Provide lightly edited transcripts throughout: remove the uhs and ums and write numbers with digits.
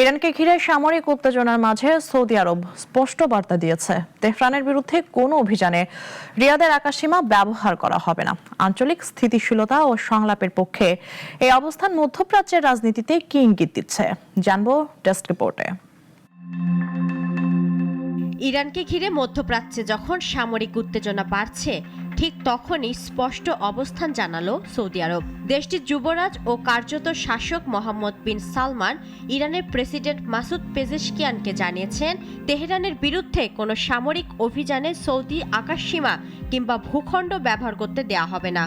ইরানকে ঘিরে সামরিক উত্তেজনার মাঝে সৌদি আরব স্পষ্ট বার্তা দিয়েছে, তেহরানের বিরুদ্ধে কোনো অভিযানে রিয়াদের আকাশসীমা ব্যবহার করা হবে না। আঞ্চলিক স্থিতিশীলতা ও সংলাপের পক্ষে এই অবস্থান মধ্যপ্রাচ্যের রাজনীতিতে কি ইঙ্গিত দিচ্ছে, জানবো ডেস্ক রিপোর্টে। ইরানকে ঘিরে মধ্যপ্রাচ্যে যখন সামরিক উত্তেজনা বাড়ছে, ঠিক তখনই স্পষ্ট অবস্থান জানালো সৌদি আরব। দেশটির যুবরাজ ও কার্যত শাসক মোহাম্মদ বিন সালমান ইরানের প্রেসিডেন্ট মাসুদ পেজেশকিয়ানকে জানিয়েছেন, তেহরানের বিরুদ্ধে কোনো সামরিক অভিযানে সৌদি আকাশসীমা কিংবা ভূখণ্ড ব্যবহার করতে দেয়া হবে না।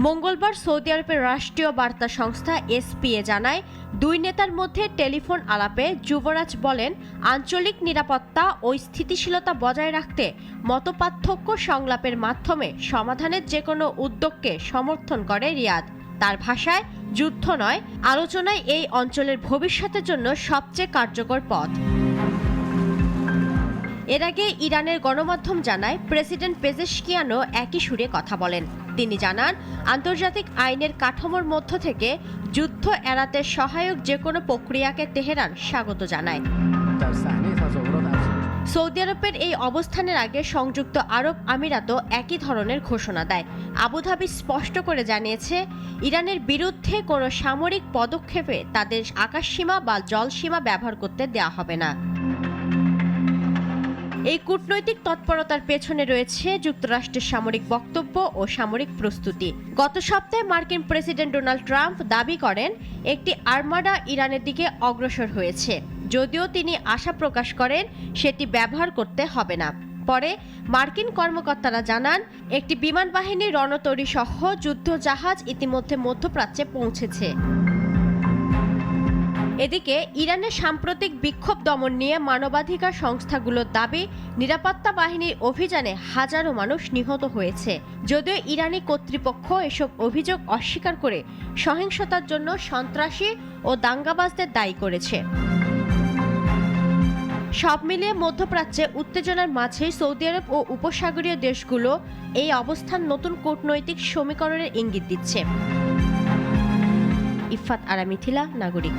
মঙ্গলবার সৌদি আরবের রাষ্ট্রীয় বার্তা সংস্থা এসপিএ জানায়, দুই নেতার মধ্যে টেলিফোন আলাপে যুবরাজ বলেন, আঞ্চলিক নিরাপত্তা ও স্থিতিশীলতা বজায় রাখতে মতপার্থক্য সংলাপের মাধ্যমে সমাধানের যে কোনো উদ্যোগকে সমর্থন করে রিয়াদ। তার ভাষায়, যুদ্ধ নয়, আলোচনায় এই অঞ্চলের ভবিষ্যতের জন্য সবচেয়ে কার্যকর পথ। এর আগে ইরানের গণমাধ্যম জানায়, প্রেসিডেন্ট পেজেশকিয়ানও একই সুরে কথা বলেন। তিনি জানান, আন্তর্জাতিক আইনের কাঠামোর মধ্য থেকে যুদ্ধ এড়াতে সহায়ক যে কোনো প্রক্রিয়াকে তেহরান স্বাগত জানায়। সৌদি আরবের এই অবস্থানের আগে সংযুক্ত আরব আমিরাতও একই ধরনের ঘোষণা দেয়। আবুধাবি স্পষ্ট করে জানিয়েছে, ইরানের বিরুদ্ধে কোনো সামরিক পদক্ষেপে তাদের আকাশসীমা বা জলসীমা ব্যবহার করতে দেয়া হবে না। এই কূটনৈতিক তৎপরতার পেছনে রয়েছে যুক্তরাষ্ট্রের সামরিক বক্তব্য ও সামরিক প্রস্তুতি। গত সপ্তাহে মার্কিন প্রেসিডেন্ট ডোনাল্ড ট্রাম্প দাবি করেন, একটি আর্মাডা ইরানের দিকে অগ্রসর হয়েছে, যদিও তিনি আশা প্রকাশ করেন সেটি ব্যবহার করতে হবে না। পরে মার্কিন কর্মকর্তারা জানান, একটি বিমান বাহিনীর রণতরী সহ যুদ্ধজাহাজ ইতিমধ্যে মধ্যপ্রাচ্যে পৌঁছেছে। এদিকে ইরানের সাম্প্রতিক বিক্ষোভ দমন নিয়ে মানবাধিকার সংস্থাগুলোর দাবি, নিরাপত্তা বাহিনীর অভিযানে হাজারো মানুষ নিহত হয়েছে। যদিও ইরানি কর্তৃপক্ষ এসব অভিযোগ অস্বীকার করে সহিংসতার জন্য সন্ত্রাসী ও দাঙ্গাবাজদের দায়ী করেছে। সব মিলিয়ে মধ্যপ্রাচ্যে উত্তেজনার মাঝেই সৌদি আরব ও উপসাগরীয় দেশগুলো এই অবস্থান নতুন কূটনৈতিক সমীকরণের ইঙ্গিত দিচ্ছে। ইফাত আরা মিথিলা, নাগরিক।